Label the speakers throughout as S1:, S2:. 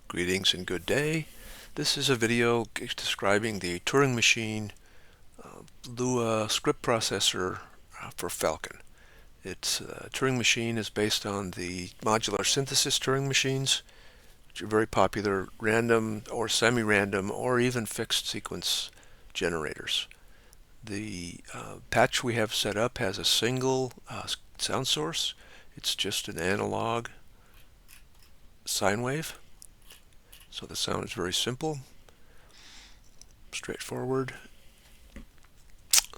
S1: Greetings and good day. This is a video describing the Turing Machine Lua script processor for Falcon. Its Turing Machine is based on the modular synthesis Turing machines, which are very popular, random or semi-random or even fixed sequence generators. The patch we have set up has a single sound source. It's just an analog sine wave. So the sound is very simple, straightforward.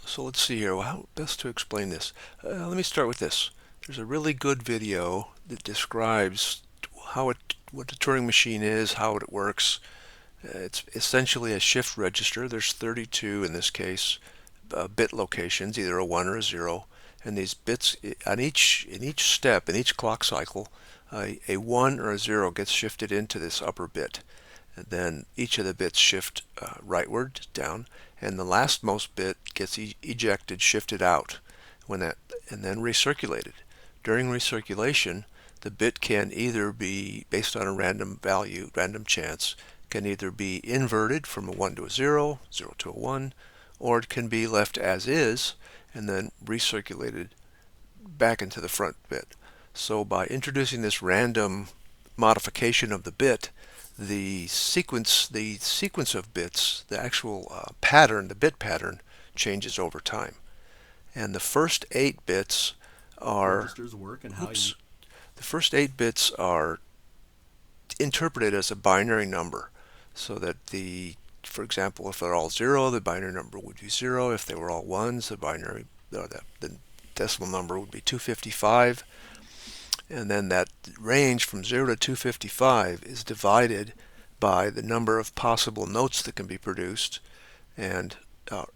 S1: So let's see here, how best to explain this. Let me start with this. There's a really good video that describes what the Turing machine is, how it works. It's essentially a shift register. There's 32 in this case bit locations, either a 1 or a 0. And these bits, in each step, in each clock cycle, a 1 or a 0 gets shifted into this upper bit. And then each of the bits shift rightward, down, and the lastmost bit gets ejected, shifted out, and then recirculated. During recirculation, the bit can either be, based on a random value, random chance, can either be inverted from a 1 to a 0, 0 to a 1, or it can be left as is and then recirculated back into the front bit. So by introducing this random modification of the bit, the sequence of bits, the actual pattern, the bit pattern, changes over time. And the first 8 bits are the first 8 bits are interpreted as a binary number, so that for example, if they're all 0, the binary number would be 0. If they were all 1s, the decimal number would be 255. And then that range from 0 to 255 is divided by the number of possible notes that can be produced. And in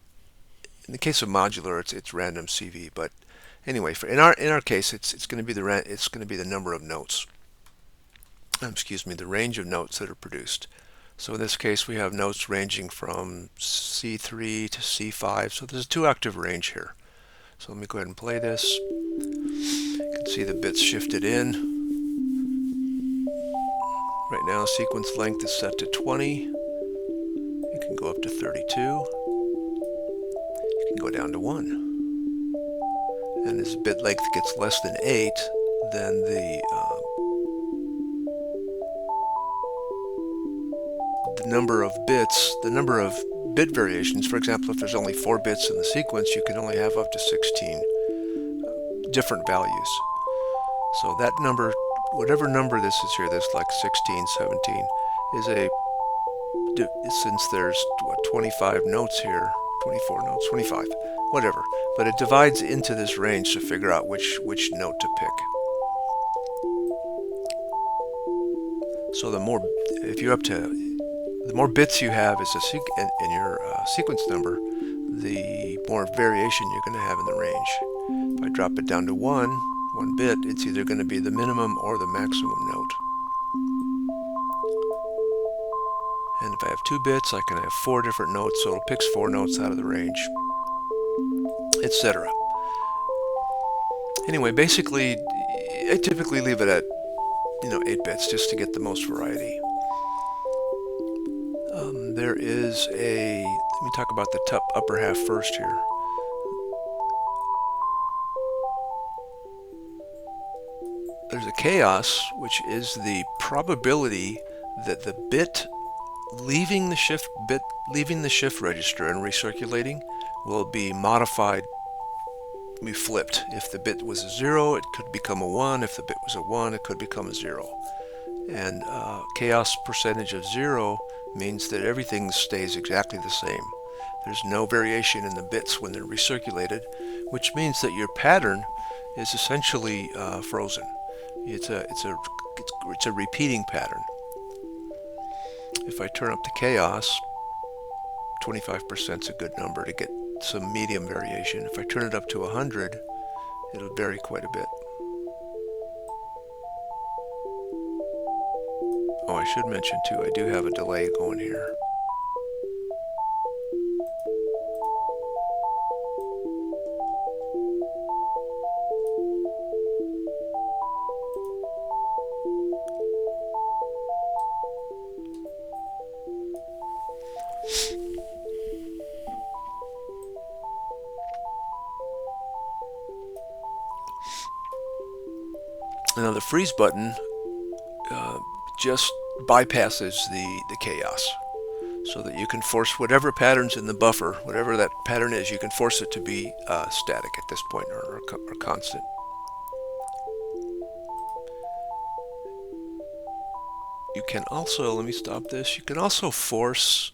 S1: the case of modular, it's random CV. But anyway, in our case, it's going to be the number of notes. Excuse me, the range of notes that are produced. So in this case, we have notes ranging from C3 to C5. So there's a 2-octave range here. So let me go ahead and play this. You can see the bits shifted in. Right now, sequence length is set to 20. You can go up to 32. You can go down to 1. And as bit length gets less than 8, then the number of bit variations, for example, if there's only 4 bits in the sequence, you can only have up to 16 different values. So that number, whatever number this is here, this like 16, 17, since there's 25 notes here, 24 notes, 25, whatever. But it divides into this range to figure out which note to pick. So the more bits you have in your sequence number, the more variation you're going to have in the range. If I drop it down to 1 bit, it's either going to be the minimum or the maximum note. And if I have 2 bits, I can have 4 different notes, so it picks 4 notes out of the range, etc. Anyway, basically, I typically leave it at 8 bits just to get the most variety. Let me talk about the upper half first here. There's a chaos, which is the probability that the bit leaving the shift register and recirculating will be modified, be flipped. If the bit was a 0, it could become a 1. If the bit was a 1, it could become a 0. And chaos percentage of 0 means that everything stays exactly the same. There's no variation in the bits when they're recirculated, which means that your pattern is essentially frozen. It's a repeating pattern. If I turn up the chaos, 25% is a good number to get some medium variation. If I turn it up to 100, it'll vary quite a bit. Oh, I should mention too, I do have a delay going here. the freeze button just bypasses the chaos, so that you can force whatever pattern's in the buffer, whatever that pattern is, you can force it to be static at this point, or constant. You can also, let me stop this, you can also force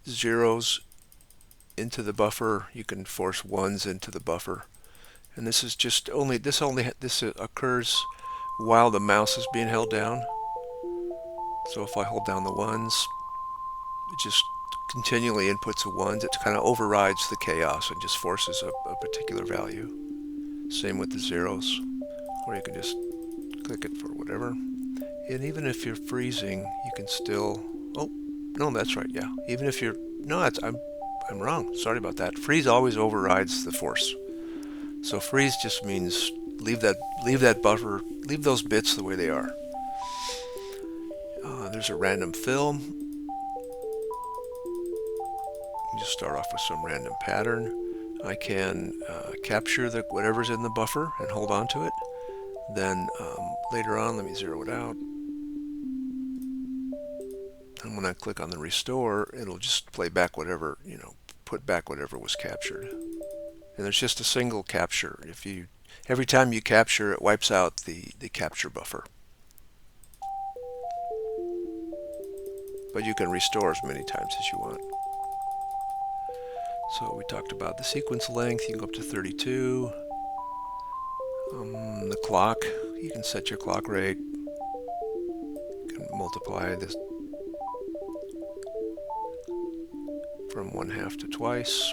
S1: zeros into the buffer. You can force ones into the buffer. And this is just this occurs while the mouse is being held down. So if I hold down the ones, it just continually inputs the ones. It kind of overrides the chaos and just forces a particular value. Same with the zeros, or you can just click it for whatever. And even if you're freezing, you can still, oh, no, that's right, yeah. Even if you're, no, I'm wrong, sorry about that. Freeze always overrides the force. So freeze just means leave that buffer, leave those bits the way they are. There's a random fill. Just start off with some random pattern. I can capture whatever's in the buffer and hold on to it. Then later on, let me zero it out. And when I click on the restore, it'll just play back whatever, put back whatever was captured. And there's just a single capture. Every time you capture, it wipes out the capture buffer. But you can restore as many times as you want. So we talked about the sequence length. You can go up to 32. The clock, you can set your clock rate. You can multiply this from 1/2 to twice.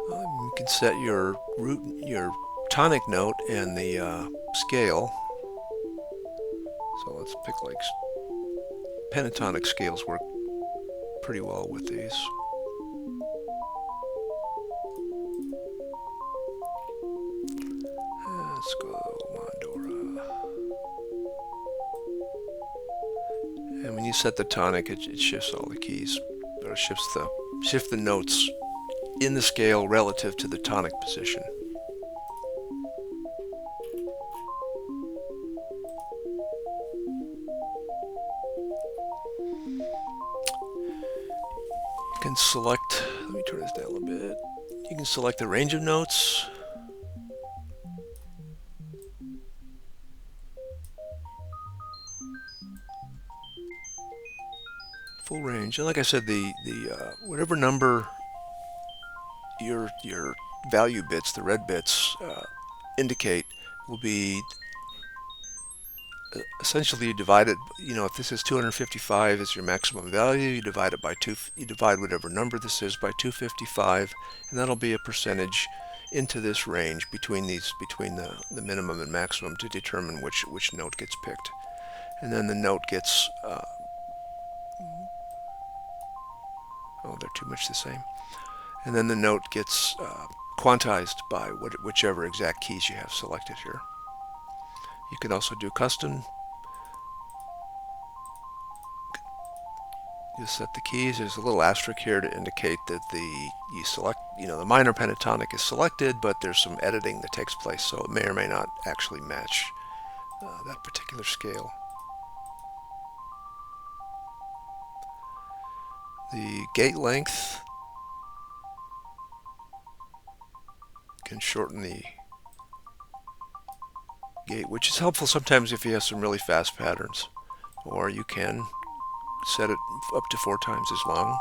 S1: You can set your tonic note and the scale. So let's pick like pentatonic scales work pretty well with these. Let's go modular. And when you set the tonic, it shifts all the keys, or shifts the notes in the scale relative to the tonic position. You can select, let me turn this down a little bit. You can select the range of notes. Full range. And like I said, the whatever number your value bits, the red bits, indicate will be essentially you divide it, if this is 255 is your maximum value, you divide it by you divide whatever number this is by 255, and that'll be a percentage into this range between the minimum and maximum to determine which note gets picked. And then the note gets they're too much the same. And then the note gets quantized by whichever exact keys you have selected here. You can also do custom. You set the keys. There's a little asterisk here to indicate that the minor pentatonic is selected, but there's some editing that takes place, so it may or may not actually match that particular scale. The gate length can shorten the gate, which is helpful sometimes if you have some really fast patterns, or you can set it up to 4 times as long,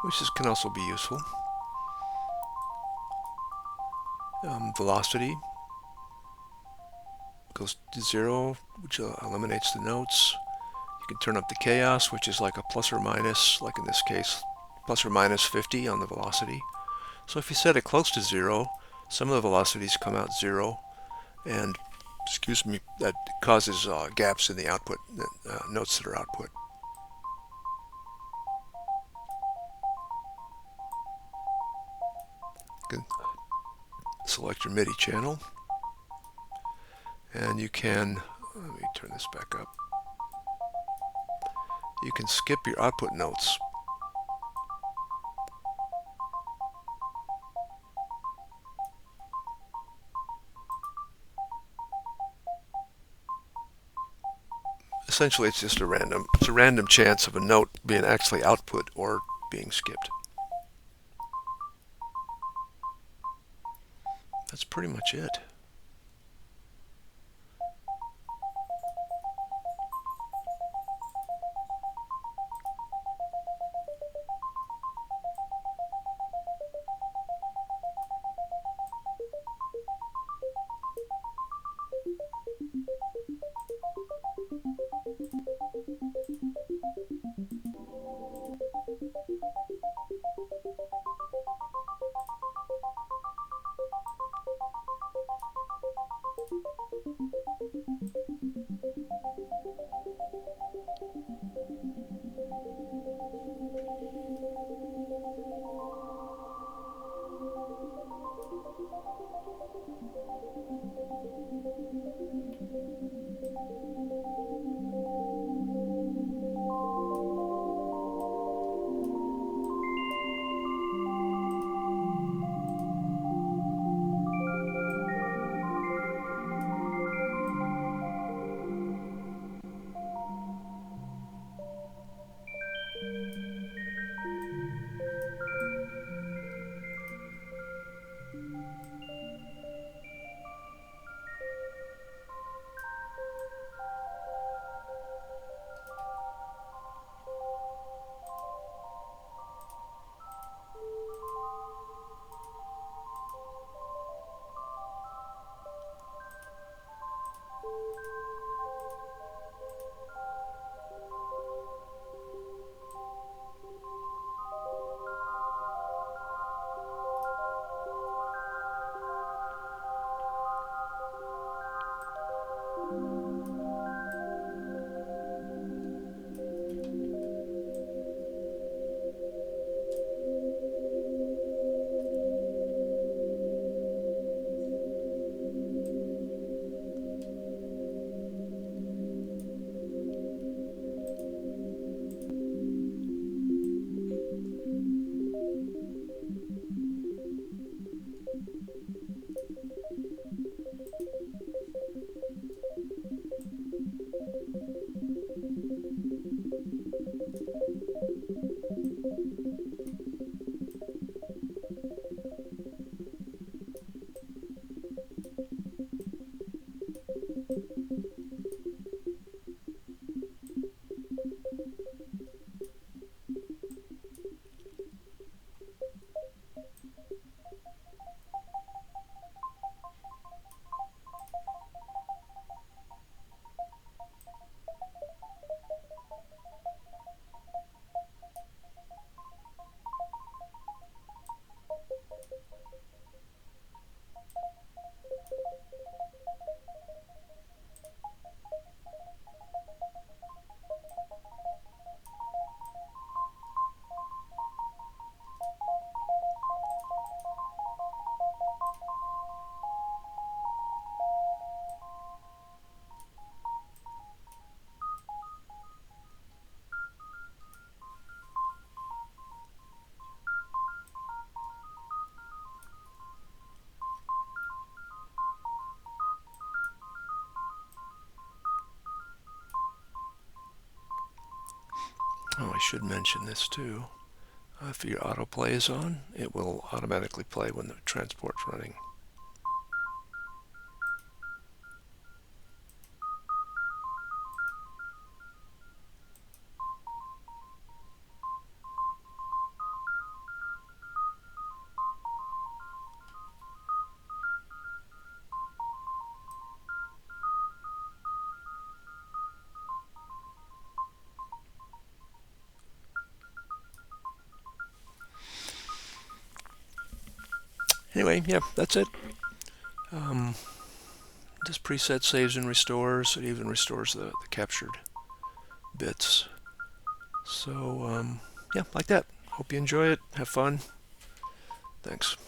S1: which can also be useful. Velocity goes to 0, which eliminates the notes. You can turn up the chaos, which is like a plus or minus, like in this case, plus or minus 50 on the velocity. So if you set it close to 0, some of the velocities come out 0, and that causes gaps in the output, notes that are output. You can select your MIDI channel, and you can, let me turn this back up. You can skip your output notes. essentially it's just a random chance of a note being actually output or being skipped. That's pretty much it. Oh, I should mention this too. If your autoplay is on, it will automatically play when the transport's running. Anyway, yeah, that's it. This preset saves and restores. It even restores the captured bits. So, yeah, like that. Hope you enjoy it. Have fun. Thanks.